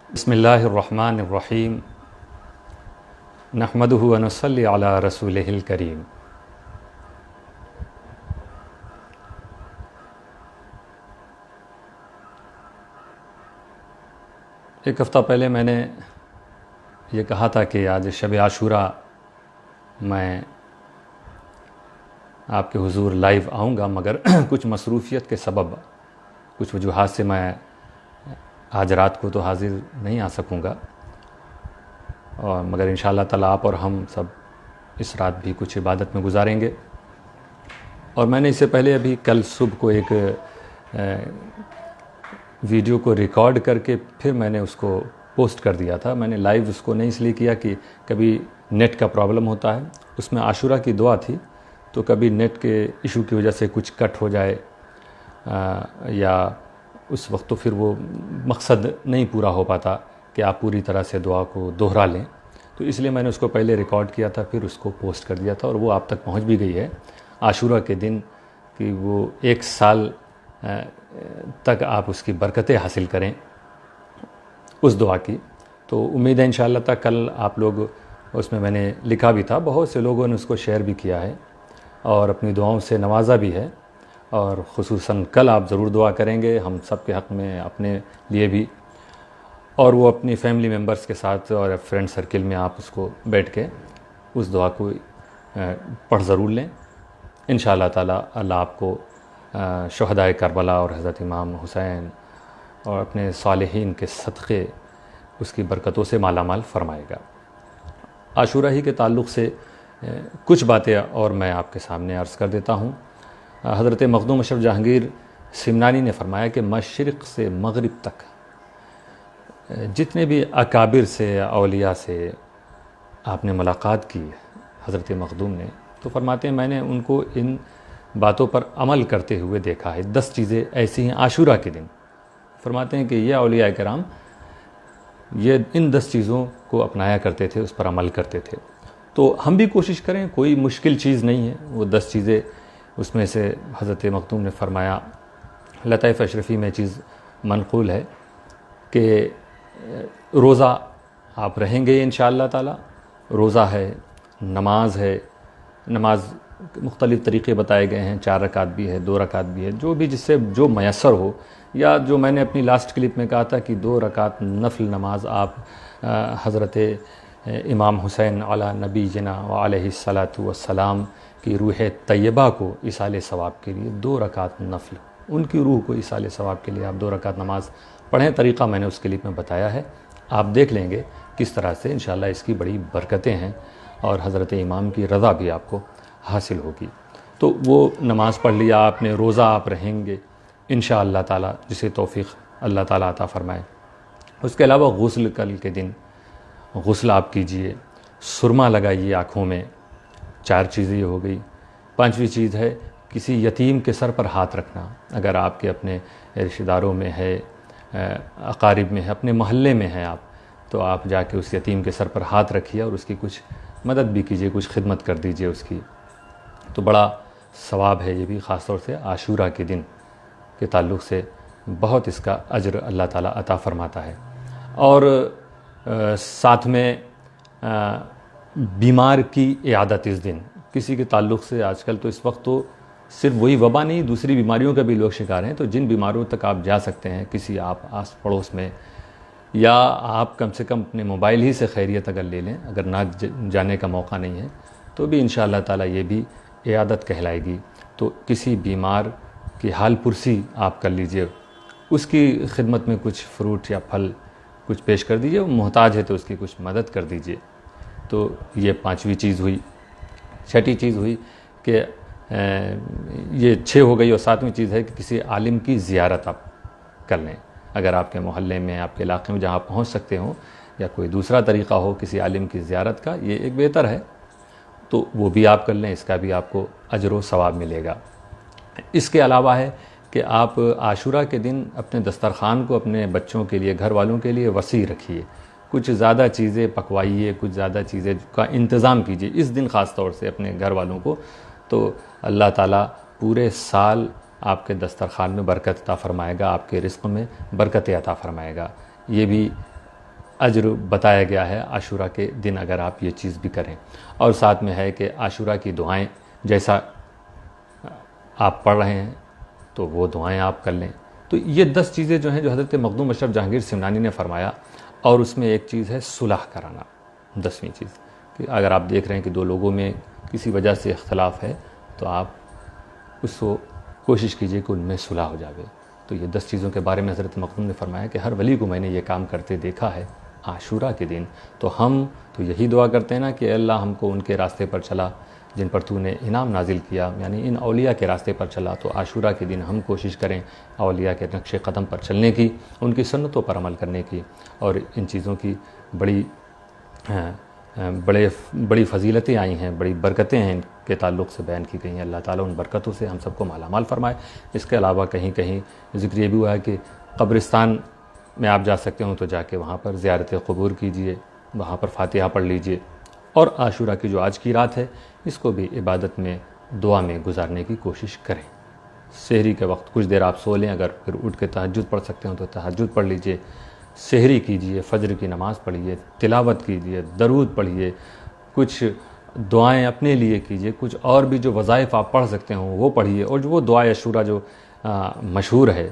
بسم اللہ الرحمن الرحیم نحمدہ و نصلی علی رسولہ الکریم۔ ایک ہفتہ پہلے میں نے یہ کہا تھا کہ آج شب عاشوراء میں آپ کے حضور لائیو آؤں گا، مگر کچھ مصروفیت کے سبب، کچھ وجوہات سے میں آج رات کو تو حاضر نہیں آ سکوں گا، اور مگر انشاءاللہ تعالیٰ آپ اور ہم سب اس رات بھی کچھ عبادت میں گزاریں گے۔ اور میں نے اس سے پہلے ابھی کل صبح کو ایک ویڈیو کو ریکارڈ کر کے پھر میں نے اس کو پوسٹ کر دیا تھا۔ میں نے لائیو اس کو نہیں اس لیے کیا کہ کبھی نیٹ کا پرابلم ہوتا ہے، اس میں عاشوراء کی دعا تھی، تو کبھی نیٹ کے ایشو کی وجہ سے کچھ کٹ ہو جائے یا اس وقت تو پھر وہ مقصد نہیں پورا ہو پاتا کہ آپ پوری طرح سے دعا کو دوہرا لیں، تو اس لیے میں نے اس کو پہلے ریکارڈ کیا تھا، پھر اس کو پوسٹ کر دیا تھا، اور وہ آپ تک پہنچ بھی گئی ہے عاشوراء کے دن، کہ وہ 1 سال تک آپ اس کی برکتیں حاصل کریں اس دعا کی۔ تو امید ہے انشاءاللہ تعالیٰ کل آپ لوگ، اس میں نے لکھا بھی تھا، بہت سے لوگوں نے اس کو شیئر بھی کیا ہے اور اپنی دعاؤں سے نوازا بھی ہے، اور خصوصاً کل آپ ضرور دعا کریں گے ہم سب کے حق میں، اپنے لیے بھی، اور وہ اپنی فیملی ممبرز کے ساتھ اور فرینڈ سرکل میں آپ اس کو بیٹھ کے اس دعا کو پڑھ ضرور لیں۔ انشاءاللہ تعالیٰ اللہ آپ کو شہدائے کربلا اور حضرت امام حسین اور اپنے صالحین کے صدقے اس کی برکتوں سے مالا مال فرمائے گا۔ عاشوراء ہی کے تعلق سے کچھ باتیں اور میں آپ کے سامنے عرض کر دیتا ہوں۔ حضرت مخدوم اشرف جہانگیر سمنانی نے فرمایا کہ مشرق سے مغرب تک جتنے بھی اکابر سے، اولیاء سے آپ نے ملاقات کی حضرت مخدوم نے، تو فرماتے ہیں میں نے ان کو ان باتوں پر عمل کرتے ہوئے دیکھا ہے۔ 10 چیزیں ایسی ہیں عاشوراء کے دن، فرماتے ہیں کہ یہ اولیاء کرام یہ ان 10 چیزوں کو اپنایا کرتے تھے، اس پر عمل کرتے تھے۔ تو ہم بھی کوشش کریں، کوئی مشکل چیز نہیں ہے، وہ 10 چیزیں اس میں سے حضرت مخدوم نے فرمایا، لطائف اشرفی میں چیز منقول ہے کہ روزہ آپ رہیں گے انشاءاللہ تعالی، روزہ ہے، نماز ہے، نماز مختلف طریقے بتائے گئے ہیں، 4 رکعت بھی ہے، 2 رکعت بھی ہے، جو بھی جس سے جو میسر ہو، یا جو میں نے اپنی لاسٹ کلپ میں کہا تھا کہ 2 رکعت نفل نماز آپ حضرت امام حسین علی نبی جنا و علیہ الصلاۃ والسلام کی روح طیبہ کو ایصال ثواب کے لیے 2 رکعت نفل، ان کی روح کو ایصال ثواب کے لیے آپ 2 رکعت نماز پڑھیں۔ طریقہ میں نے اس کلپ میں بتایا ہے، آپ دیکھ لیں گے کس طرح سے انشاءاللہ اس کی بڑی برکتیں ہیں، اور حضرت امام کی رضا بھی آپ کو حاصل ہوگی۔ تو وہ نماز پڑھ لیا آپ نے، روزہ آپ رہیں گے انشاءاللہ تعالی، جسے توفیق اللہ تعالیٰ عطا فرمائے۔ اس کے علاوہ غسل کل کے دن غسل آپ کیجئے، سرما لگائیے آنکھوں میں، 4 چیزیں یہ ہو گئی۔ 5ویں چیز ہے کسی یتیم کے سر پر ہاتھ رکھنا، اگر آپ کے اپنے رشتہ داروں میں ہے، اقارب میں ہے، اپنے محلے میں ہے آپ، تو آپ جا کے اس یتیم کے سر پر ہاتھ رکھیے اور اس کی کچھ مدد بھی کیجئے، کچھ خدمت کر دیجئے اس کی، تو بڑا ثواب ہے یہ بھی، خاص طور سے عاشوراء کے دن کے تعلق سے بہت اس کا اجر اللہ تعالیٰ عطا فرماتا ہے۔ اور ساتھ میں بیمار کی عیادت اس دن، کسی کے تعلق سے آج کل تو اس وقت تو صرف وہی وبا نہیں، دوسری بیماریوں کا بھی لوگ شکار ہیں، تو جن بیماریوں تک آپ جا سکتے ہیں کسی آپ آس پڑوس میں، یا آپ کم سے کم اپنے موبائل ہی سے خیریت اگر لے لیں، اگر نہ جانے کا موقع نہیں ہے تو بھی انشاءاللہ تعالیٰ یہ بھی عیادت کہلائے گی۔ تو کسی بیمار کی حال پرسی آپ کر لیجئے، اس کی خدمت میں کچھ فروٹ یا پھل کچھ پیش کر دیجئے، وہ محتاج ہے تو اس کی کچھ مدد کر دیجئے۔ تو یہ 5ویں چیز ہوئی۔ 6ٹھی چیز ہوئی کہ یہ 6 ہو گئی، اور 7ویں چیز ہے کہ کسی عالم کی زیارت آپ کر لیں، اگر آپ کے محلے میں، آپ کے علاقے میں جہاں آپ پہنچ سکتے ہوں، یا کوئی دوسرا طریقہ ہو کسی عالم کی زیارت کا، یہ ایک بہتر ہے، تو وہ بھی آپ کر لیں، اس کا بھی آپ کو اجر و ثواب ملے گا۔ اس کے علاوہ ہے کہ آپ عاشوراء کے دن اپنے دسترخوان کو اپنے بچوں کے لیے، گھر والوں کے لیے وسیع رکھیے، کچھ زیادہ چیزیں پکوائیے، کچھ زیادہ چیزیں کا انتظام کیجیے اس دن، خاص طور سے اپنے گھر والوں کو، تو اللہ تعالیٰ پورے سال آپ کے دسترخوان میں برکت عطا فرمائے گا، آپ کے رزق میں برکت عطا فرمائے گا۔ یہ بھی اجر بتایا گیا ہے عاشورہ کے دن اگر آپ یہ چیز بھی کریں. اور ساتھ میں ہے کہ عاشورہ کی دعائیں جیسا آپ پڑھ رہے ہیں تو وہ دعائیں آپ کر لیں. تو یہ 10 چیزیں جو ہیں جو حضرت مخدوم اشرف جہانگیر سمنانی نے فرمایا. اور اس میں ایک چیز ہے صلح کرانا. 10ویں چیز کہ اگر آپ دیکھ رہے ہیں کہ 2 لوگوں میں کسی وجہ سے اختلاف ہے تو آپ اس کو کوشش کیجئے کہ ان میں صلح ہو جاوے. تو یہ 10 چیزوں کے بارے میں حضرت مخدوم نے فرمایا کہ ہر ولی کو میں نے یہ کام کرتے دیکھا ہے عاشورہ کے دن. تو ہم تو یہی دعا کرتے ہیں نا کہ اے اللہ ہم کو ان کے راستے پر چلا جن پر تو نے انعام نازل کیا، یعنی ان اولیاء کے راستے پر چلا. تو عاشورہ کے دن ہم کوشش کریں اولیاء کے نقش قدم پر چلنے کی، ان کی سنتوں پر عمل کرنے کی. اور ان چیزوں کی بڑی فضیلتیں آئی ہیں، بڑی برکتیں ہیں ان کے تعلق سے بیان کی گئی ہیں. اللہ تعالیٰ ان برکتوں سے ہم سب کو مالا مال فرمائے. اس کے علاوہ کہیں کہیں ذکر یہ بھی ہوا ہے کہ قبرستان میں آپ جا سکتے ہوں تو جا کے وہاں پر زیارت قبور کیجئے، وہاں پر فاتحہ پڑھ لیجئے. اور عاشورہ کی جو آج کی رات ہے اس کو بھی عبادت میں دعا میں گزارنے کی کوشش کریں. سحری کے وقت کچھ دیر آپ سو لیں، اگر پھر اٹھ کے تہجد پڑھ سکتے ہوں تو تہجد پڑھ لیجئے. سحری کیجئے، فجر کی نماز پڑھیے، تلاوت کیجئے، درود پڑھیے، کچھ دعائیں اپنے لیے کیجئے، کچھ اور بھی جو وظائف آپ پڑھ سکتے ہوں وہ پڑھیے. اور جو وہ دعائے عاشورہ جو مشہور ہے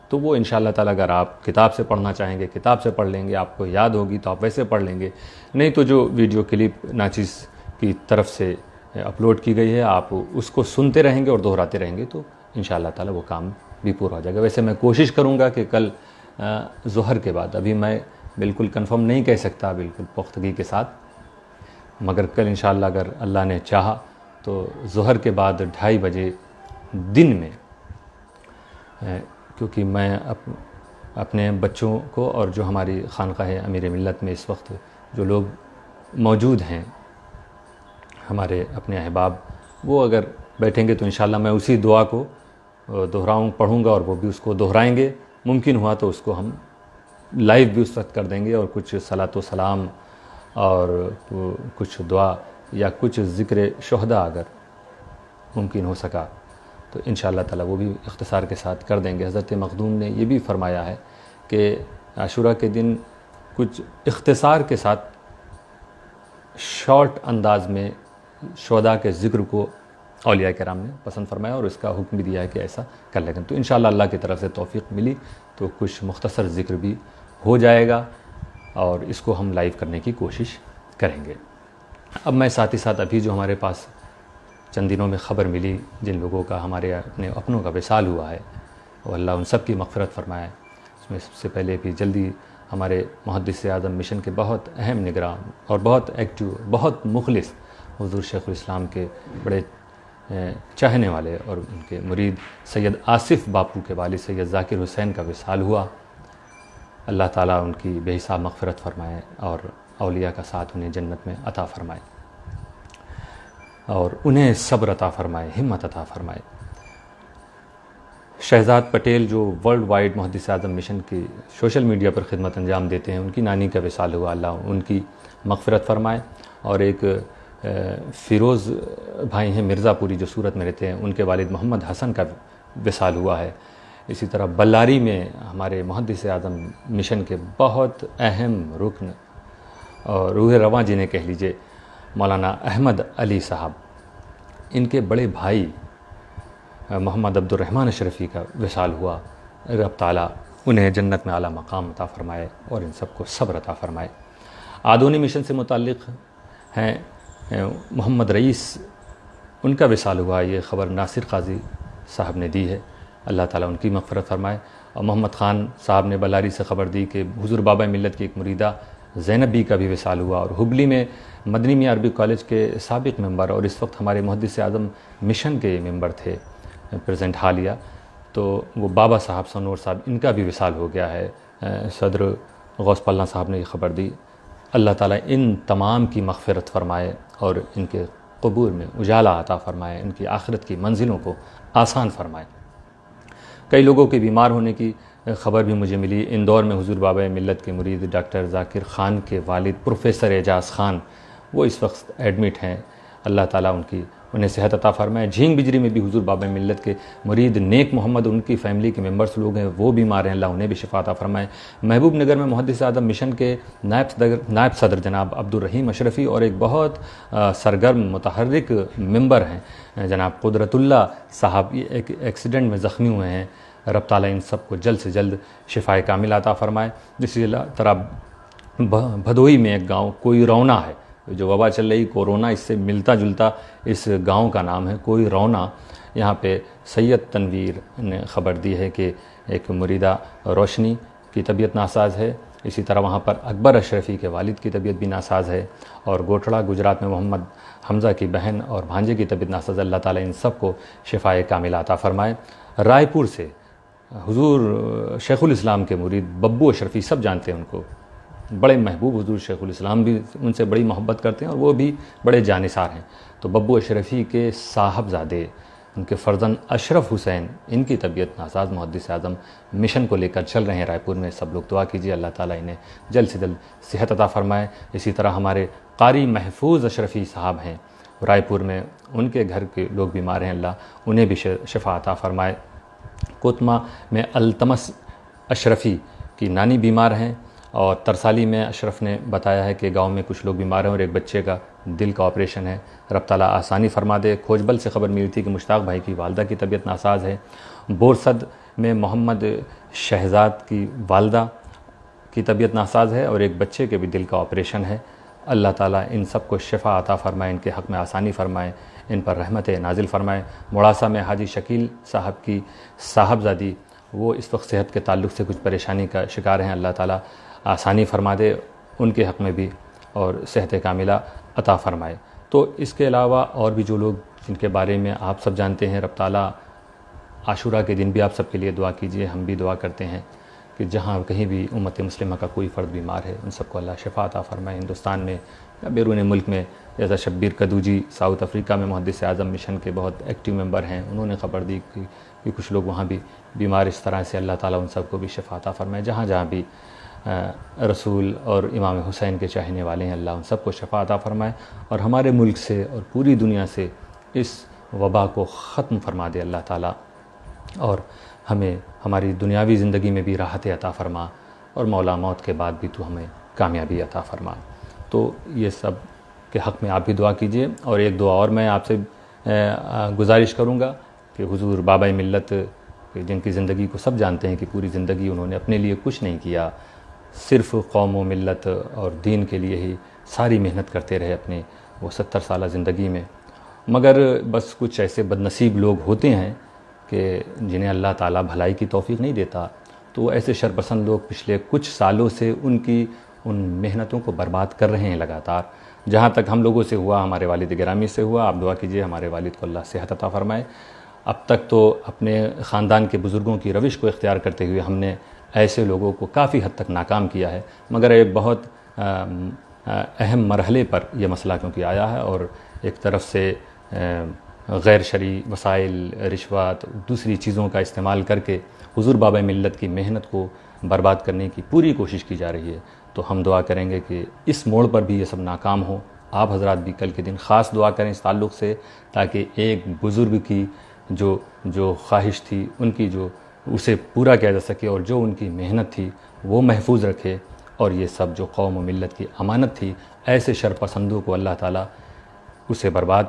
تو وہ انشاءاللہ تعالیٰ اگر آپ کتاب سے پڑھنا چاہیں گے کتاب سے پڑھ لیں گے، آپ کو یاد ہوگی تو آپ ویسے پڑھ لیں گے. نہیں تو جو ویڈیو کلپ ناچیز کی طرف سے اپلوڈ کی گئی ہے آپ اس کو سنتے رہیں گے اور دہراتے رہیں گے تو انشاءاللہ تعالیٰ وہ کام بھی پورا ہو جائے گا. ویسے میں کوشش کروں گا کہ کل ظہر کے بعد، ابھی میں بالکل کنفرم نہیں کہہ سکتا بالکل پختگی کے ساتھ، مگر کل انشاءاللہ اگر اللہ نے چاہا تو ظہر کے بعد 2:30 بجے دن میں، کیونکہ میں اپنے بچوں کو اور جو ہماری خانقاہ امیر ملت میں اس وقت جو لوگ موجود ہیں ہمارے اپنے احباب، وہ اگر بیٹھیں گے تو انشاءاللہ میں اسی دعا کو پڑھوں گا اور وہ بھی اس کو دہرائیں گے. ممکن ہوا تو اس کو ہم لائیو بھی اس وقت کر دیں گے اور کچھ صلاۃ و سلام اور کچھ دعا یا کچھ ذکر شہداء اگر ممکن ہو سکا تو انشاءاللہ تعالیٰ وہ بھی اختصار کے ساتھ کر دیں گے. حضرت مخدوم نے یہ بھی فرمایا ہے کہ عاشورہ کے دن کچھ اختصار کے ساتھ شارٹ انداز میں شہداء کے ذکر کو اولیاء کرام نے پسند فرمایا اور اس کا حکم بھی دیا ہے کہ ایسا کر لیں. تو انشاءاللہ اللہ کی طرف سے توفیق ملی تو کچھ مختصر ذکر بھی ہو جائے گا اور اس کو ہم لائیو کرنے کی کوشش کریں گے. اب میں ساتھ ہی ساتھ ابھی جو ہمارے پاس چند دنوں میں خبر ملی جن لوگوں کا ہمارے اپنوں کا وصال ہوا ہے وہ اللہ ان سب کی مغفرت فرمائے. اس میں سب سے پہلے بھی جلدی ہمارے محدث اعظم مشن کے بہت اہم نگراں اور بہت ایکٹیو، بہت مخلص حضور شیخ الاسلام کے بڑے چاہنے والے اور ان کے مرید سید آصف باپو کے والد سید ذاکر حسین کا وصال ہوا. اللہ تعالیٰ ان کی بے حساب مغفرت فرمائے اور اولیاء کا ساتھ انہیں جنت میں عطا فرمائے اور انہیں صبر عطا فرمائے، ہمت عطا فرمائے. شہزاد پٹیل جو ورلڈ وائڈ محدث اعظم مشن کی سوشل میڈیا پر خدمت انجام دیتے ہیں، ان کی نانی کا وصال ہوا، اللہ ان کی مغفرت فرمائے. اور ایک فیروز بھائی ہیں مرزا پوری جو سورت میں رہتے ہیں، ان کے والد محمد حسن کا وصال ہوا ہے. اسی طرح بلاری میں ہمارے محدث اعظم مشن کے بہت اہم رکن اور روح رواں جنہیں کہہ لیجئے مولانا احمد علی صاحب، ان کے بڑے بھائی محمد عبد الرحمن اشرفی کا وصال ہوا. رب تعالیٰ انہیں جنت میں اعلیٰ مقام عطا فرمائے اور ان سب کو صبر عطا فرمائے. آدونی مشن سے متعلق ہیں محمد رئیس، ان کا وصال ہوا. یہ خبر ناصر قاضی صاحب نے دی ہے، اللہ تعالیٰ ان کی مغفرت فرمائے. اور محمد خان صاحب نے بلاری سے خبر دی کہ حضور بابا ملت کی ایک مریدہ زینب بی کا بھی وصال ہوا. اور ہبلی میں مدنی میاں عربی کالج کے سابق ممبر اور اس وقت ہمارے محدث اعظم مشن کے ممبر تھے پریزنٹ حالیہ، تو وہ بابا صاحب سنور صاحب، ان کا بھی وصال ہو گیا ہے. صدر غوث پلنا صاحب نے یہ خبر دی. اللہ تعالیٰ ان تمام کی مغفرت فرمائے اور ان کے قبور میں اجالا عطا فرمائے، ان کی آخرت کی منزلوں کو آسان فرمائے. کئی لوگوں کے بیمار ہونے کی خبر بھی مجھے ملی. اندور میں حضور بابا ملت کے مرید ڈاکٹر ذاکر خان کے والد پروفیسر اعجاز خان، وہ اس وقت ایڈمٹ ہیں. اللہ تعالیٰ ان کی انہیں صحت عطا فرمائے۔ جھینگ بجری میں بھی حضور بابا ملت کے مرید نیک محمد ان کی فیملی کے ممبرس لوگ ہیں، وہ بیمار ہیں، اللہ انہیں بھی شفا عطا فرمائے۔ محبوب نگر میں محدث اعظم مشن کے نائب صدر جناب عبدالرحیم اشرفی اور ایک بہت سرگرم متحرک ممبر ہیں جناب قدرت اللہ صاحب، یہ ایک ایکسیڈنٹ میں زخمی ہوئے ہیں۔ رب تعالیٰ ان سب کو جلد سے جلد شفاء کامل عطا فرمائے۔ اسی طرح بھدوئی میں ایک گاؤں کوئی رونا ہے، جو وبا چل رہی کورونا، اس سے ملتا جلتا اس گاؤں کا نام ہے کوئی رونا۔ یہاں پہ سید تنویر نے خبر دی ہے کہ ایک مریدہ روشنی کی طبیعت ناساز ہے۔ اسی طرح وہاں پر اکبر اشرفی کے والد کی طبیعت بھی ناساز ہے، اور گوٹھڑا گجرات میں محمد حمزہ کی بہن اور بھانجے کی طبیعت ناساز ہے۔ اللہ تعالیٰ ان سب کو شفاء کامل عطا فرمائے۔ رائے پور سے حضور شیخ الاسلام کے مرید ببو اشرفی، سب جانتے ہیں ان کو، بڑے محبوب، حضور شیخ الاسلام بھی ان سے بڑی محبت کرتے ہیں اور وہ بھی بڑے جانثار ہیں۔ تو ببو اشرفی کے صاحبزادے، ان کے فرزند اشرف حسین، ان کی طبیعت ناساز، محدث اعظم مشن کو لے کر چل رہے ہیں رائے پور میں۔ سب لوگ دعا کیجیے اللہ تعالیٰ انہیں جلد سے جلد صحت عطا فرمائے۔ اسی طرح ہمارے قاری محفوظ اشرفی صاحب ہیں رائے پور میں، ان کے گھر کے لوگ بیمار ہیں، اللہ انہیں بھی شفا عطا فرمائے۔ کوتما میں التمس اشرفی کی نانی بیمار ہیں، اور ترسالی میں اشرف نے بتایا ہے کہ گاؤں میں کچھ لوگ بیمار ہیں اور ایک بچے کا دل کا آپریشن ہے، رب تعالیٰ آسانی فرما دے۔ کھوجبل سے خبر ملی تھی کہ مشتاق بھائی کی والدہ کی طبیعت ناساز ہے۔ بورسد میں محمد شہزاد کی والدہ کی طبیعت ناساز ہے اور ایک بچے کے بھی دل کا آپریشن ہے۔ اللہ تعالیٰ ان سب کو شفا عطا فرمائے، ان کے حق میں آسانی فرمائے، ان پر رحمت نازل فرمائے۔ موڑاسا میں حاجی شکیل صاحب کی صاحبزادی، وہ اس وقت صحت کے تعلق سے کچھ پریشانی کا شکار ہیں، اللہ تعالیٰ آسانی فرما دے ان کے حق میں بھی اور صحت کاملہ عطا فرمائے۔ تو اس کے علاوہ اور بھی جو لوگ جن کے بارے میں آپ سب جانتے ہیں، رب تعالیٰ عاشورہ کے دن بھی آپ سب کے لیے دعا کیجیے، ہم بھی دعا کرتے ہیں کہ جہاں کہیں بھی امت مسلمہ کا کوئی فرد بیمار ہے، ان سب کو اللہ شفا عطا فرمائے، ہندوستان میں یا بیرون ملک میں۔ جیسا شبیر کدوجی ساؤتھ افریقہ میں محدث اعظم مشن کے بہت ایکٹیو ممبر ہیں، انہوں نے خبر دی کہ کچھ لوگ وہاں بھی بیمار اس طرح سے، اللہ تعالیٰ ان سب کو بھی شفا عطا فرمائے۔ جہاں جہاں بھی رسول اور امام حسین کے چاہنے والے ہیں، اللہ ان سب کو شفا عطا فرمائے، اور ہمارے ملک سے اور پوری دنیا سے اس وبا کو ختم فرما دے اللہ تعالیٰ، اور ہمیں ہماری دنیاوی زندگی میں بھی راحت عطا فرما، اور مولا موت کے بعد بھی تو ہمیں کامیابی عطا فرما۔ تو یہ سب کے حق میں آپ بھی دعا کیجیے۔ اور ایک دعا اور میں آپ سے گزارش کروں گا کہ حضور بابا ملت، جن کی زندگی کو سب جانتے ہیں کہ پوری زندگی انہوں نے اپنے لیے کچھ نہیں کیا، صرف قوم و ملت اور دین کے لیے ہی ساری محنت کرتے رہے اپنے وہ 70 سالہ زندگی میں، مگر بس کچھ ایسے بد نصیب لوگ ہوتے ہیں کہ جنہیں اللہ تعالیٰ بھلائی کی توفیق نہیں دیتا، تو ایسے شرپسند لوگ پچھلے کچھ سالوں سے ان محنتوں کو برباد کر رہے ہیں لگاتار۔ جہاں تک ہم لوگوں سے ہوا، ہمارے والد گرامی سے ہوا، آپ دعا کیجئے ہمارے والد کو اللہ صحت عطا فرمائے۔ اب تک تو اپنے خاندان کے بزرگوں کی روش کو اختیار کرتے ہوئے ہم نے ایسے لوگوں کو کافی حد تک ناکام کیا ہے، مگر ایک بہت اہم مرحلے پر یہ مسئلہ کیونکہ آیا ہے، اور ایک طرف سے غیر شرعی وسائل، رشوت، دوسری چیزوں کا استعمال کر کے حضور بابا ملت کی محنت کو برباد کرنے کی پوری کوشش کی جا رہی ہے۔ تو ہم دعا کریں گے کہ اس موڑ پر بھی یہ سب ناکام ہو۔ آپ حضرات بھی کل کے دن خاص دعا کریں اس تعلق سے، تاکہ ایک بزرگ کی جو خواہش تھی، ان کی جو اسے پورا کیا جا سکے، اور جو ان کی محنت تھی وہ محفوظ رکھے، اور یہ سب جو قوم و ملت کی امانت تھی، ایسے شرپسندوں کو اللہ تعالیٰ اسے برباد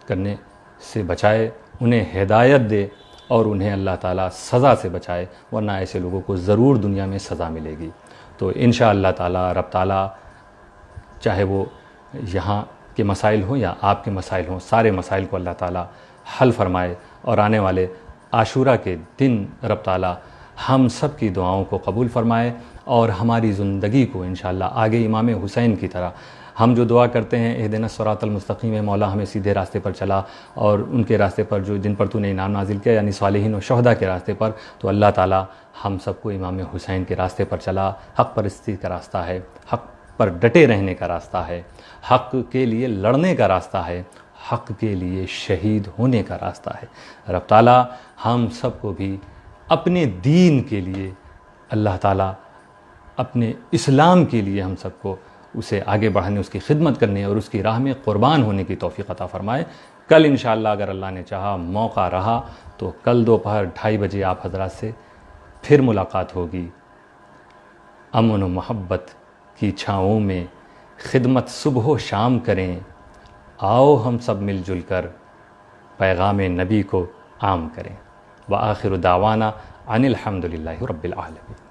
کرنے سے بچائے، انہیں ہدایت دے، اور انہیں اللہ تعالیٰ سزا سے بچائے، ورنہ ایسے لوگوں کو ضرور دنیا میں سزا ملے گی۔ تو انشاءاللہ تعالیٰ رب تعالیٰ چاہے وہ یہاں کے مسائل ہوں یا آپ کے مسائل ہوں، سارے مسائل کو اللہ تعالیٰ حل فرمائے، اور آنے والے عاشورہ کے دن رب تعالیٰ ہم سب کی دعاؤں کو قبول فرمائے، اور ہماری زندگی کو انشاءاللہ آگے امام حسین کی طرح ہم جو دعا کرتے ہیں، اہدنا الصراط المستقیم، مولا ہمیں سیدھے راستے پر چلا، اور ان کے راستے پر جن پر تو نے انعام نازل کیا، یعنی صالحین و شہداء کے راستے پر، تو اللہ تعالیٰ ہم سب کو امام حسین کے راستے پر چلا۔ حق پرستی کا راستہ ہے، حق پر ڈٹے رہنے کا راستہ ہے، حق کے لیے لڑنے کا راستہ ہے، حق کے لیے شہید ہونے کا راستہ ہے۔ رب تعالیٰ ہم سب کو بھی اپنے دین کے لیے، اللہ تعالیٰ اپنے اسلام کے لیے ہم سب کو اسے آگے بڑھانے، اس کی خدمت کرنے اور اس کی راہ میں قربان ہونے کی توفیق عطا فرمائے۔ کل انشاءاللہ اگر اللہ نے چاہا موقع رہا تو کل دوپہر 2:30 بجے آپ حضرات سے پھر ملاقات ہوگی۔ امن و محبت کی چھاؤں میں خدمت صبح و شام کریں، آؤ ہم سب مل جل کر پیغام نبی کو عام کریں۔ وآخر دعوانا ان الحمد للہ رب العالمین۔